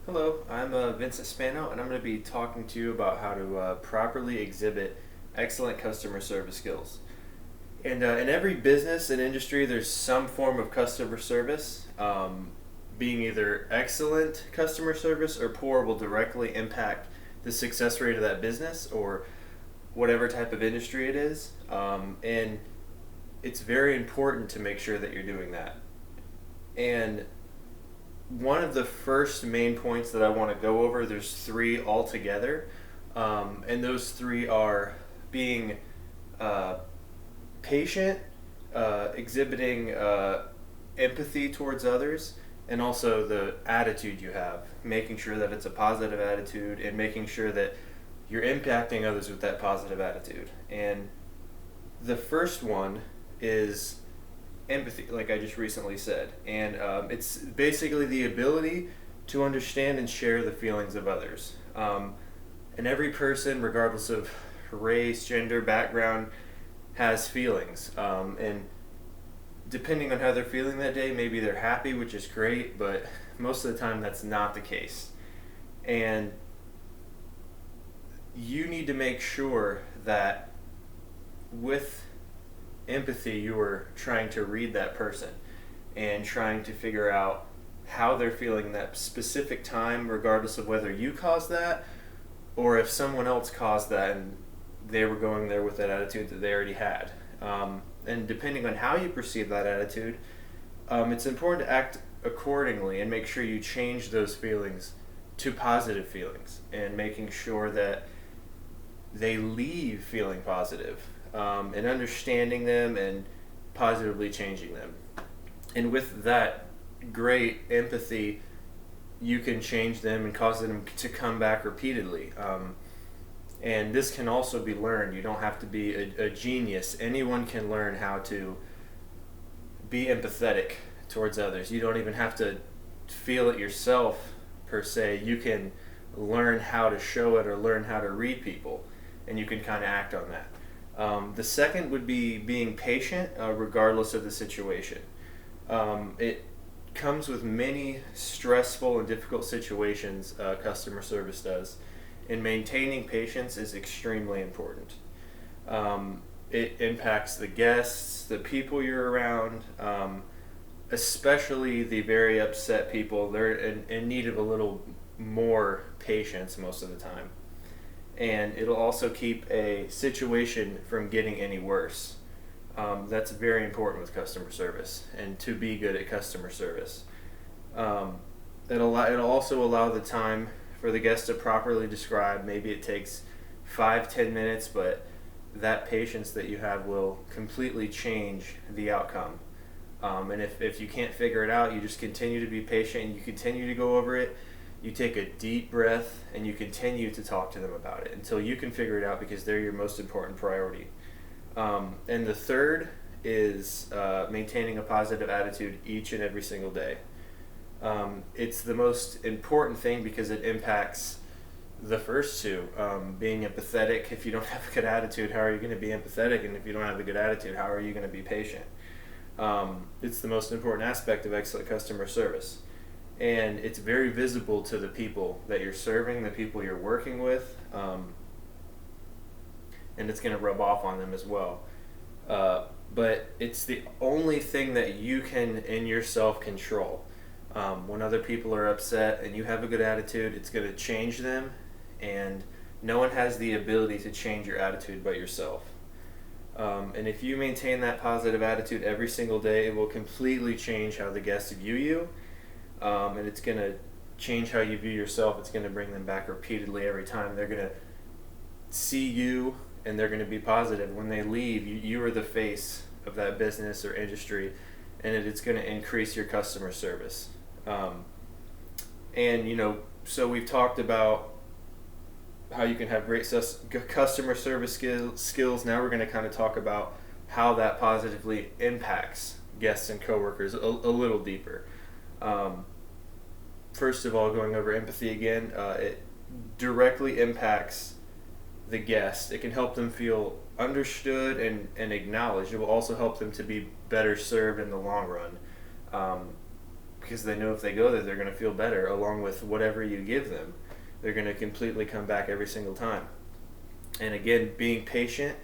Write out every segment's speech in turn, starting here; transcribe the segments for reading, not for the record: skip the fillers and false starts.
Hello, I'm Vincent Spano, and I'm going to be talking to you about how to properly exhibit excellent customer service skills. And in every business and industry, there's some form of customer service. Being either excellent customer service or poor will directly impact the success rate of that business or whatever type of industry it is. And it's very important to make sure that you're doing that. And one of the first main points that I want to go over, there's three altogether, and those three are being uh, patient, exhibiting empathy towards others, and also the attitude you have, making sure that it's a positive attitude and making sure that you're impacting others with that positive attitude. And the first one is empathy, like I just recently said, and it's basically the ability to understand and share the feelings of others. And every person, regardless of race, gender, background, has feelings. And depending on how they're feeling that day, maybe they're happy, which is great, but most of the time that's not the case. And you need to make sure that with empathy, you are trying to read that person and trying to figure out how they're feeling that specific time, regardless of whether you caused that or if someone else caused that and they were going there with that attitude that they already had. And depending on how you perceive that attitude, it's important to act accordingly and make sure you change those feelings to positive feelings and making sure that they leave feeling positive, and understanding them and positively changing them. And with that great empathy, you can change them and cause them to come back repeatedly. And this can also be learned. You don't have to be a genius. Anyone can learn how to be empathetic towards others. You don't even have to feel it yourself, per se. You can learn how to show it or learn how to read people, and you can kind of act on that. The second would be being patient, regardless of the situation. It comes with many stressful and difficult situations, customer service does, and maintaining patience is extremely important. It impacts the guests, the people you're around, especially the very upset people. They're in need of a little more patience most of the time. And it'll also keep a situation from getting any worse. That's very important with customer service and to be good at customer service. It'll also allow the time for the guest to properly describe. Maybe it takes 5-10 minutes, but that patience that you have will completely change the outcome. And if you can't figure it out, you just continue to be patient and you continue to go over it. You take a deep breath and you continue to talk to them about it until you can figure it out, because they're your most important priority. And the third is maintaining a positive attitude each and every single day. It's the most important thing because it impacts the first two. Being empathetic. If you don't have a good attitude, how are you going to be empathetic? And if you don't have a good attitude, how are you going to be patient? It's the most important aspect of excellent customer service. And it's very visible to the people that you're serving, the people you're working with, and it's going to rub off on them as well. But it's the only thing that you can in yourself control. When other people are upset and you have a good attitude, it's going to change them, and no one has the ability to change your attitude but yourself. And if you maintain that positive attitude every single day, it will completely change how the guests view you, and it's going to change how you view yourself. It's going to bring them back repeatedly every time. They're going to see you and they're going to be positive. When they leave, you are the face of that business or industry, and it's going to increase your customer service. And so we've talked about how you can have great customer service skills. Now we're going to kind of talk about how that positively impacts guests and coworkers a little deeper. First of all, going over empathy again, it directly impacts the guest. It can help them feel understood and acknowledged. It will also help them to be better served in the long run. because they know if they go there, they're going to feel better, along with whatever you give them. They're going to completely come back every single time. And again, being patient,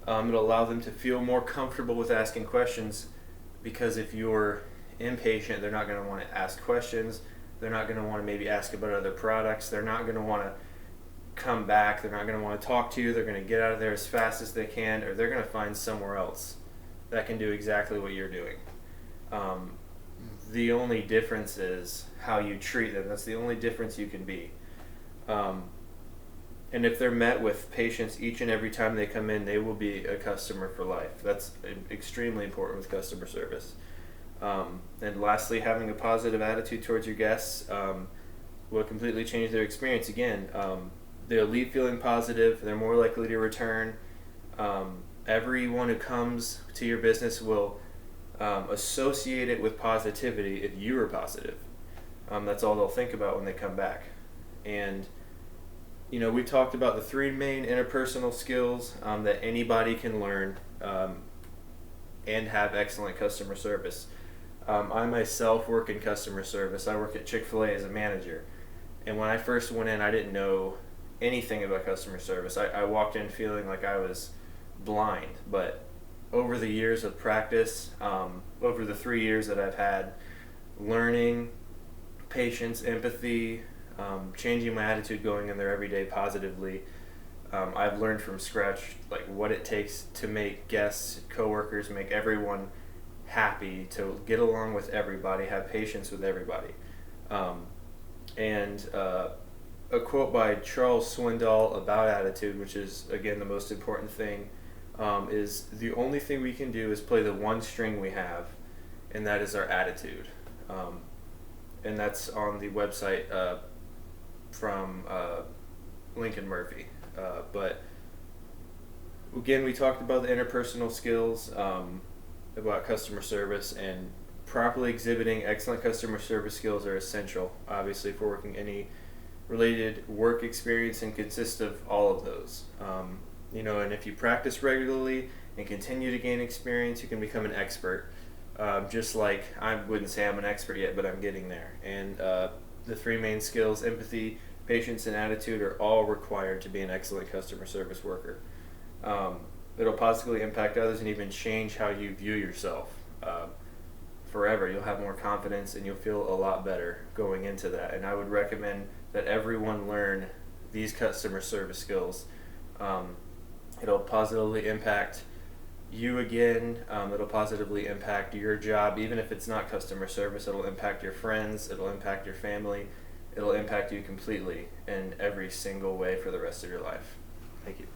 it'll allow them to feel more comfortable with asking questions, because if you're impatient, they're not going to want to ask questions. They're not going to want to maybe ask about other products. They're not going to want to come back. They're not going to want to talk to you. They're going to get out of there as fast as they can, or they're going to find somewhere else that can do exactly what you're doing. The only difference is how you treat them. That's the only difference you can be. And if they're met with patience each and every time they come in, they will be a customer for life. That's extremely important with customer service. And lastly, having a positive attitude towards your guests will completely change their experience. Again, they'll leave feeling positive. They're more likely to return. Everyone who comes to your business will associate it with positivity if you are positive. That's all they'll think about when they come back. And we talked about the 3 main interpersonal skills that anybody can learn and have excellent customer service. I myself work in customer service. I work at Chick-fil-A as a manager. And when I first went in, I didn't know anything about customer service. I walked in feeling like I was blind. But over the years of practice, over the 3 years that I've had, learning, patience, empathy, changing my attitude, going in there every day positively, I've learned from scratch what it takes to make guests, coworkers, make everyone happy, to get along with everybody, have patience with everybody. And a quote by Charles Swindoll about attitude, which is again the most important thing, is the only thing we can do is play the one string we have, and that is our attitude. And that's on the website from Lincoln Murphy. But again, we talked about the interpersonal skills, about customer service, and properly exhibiting excellent customer service skills are essential, obviously, for working any related work experience, and consists of all of those. And if you practice regularly and continue to gain experience, you can become an expert. Just like I wouldn't say I'm an expert yet, but I'm getting there. And the 3 main skills, empathy, patience, and attitude, are all required to be an excellent customer service worker. It'll positively impact others and even change how you view yourself forever. You'll have more confidence and you'll feel a lot better going into that. And I would recommend that everyone learn these customer service skills. It'll positively impact you again. It'll positively impact your job. Even if it's not customer service, it'll impact your friends, it'll impact your family, it'll impact you completely in every single way for the rest of your life. Thank you.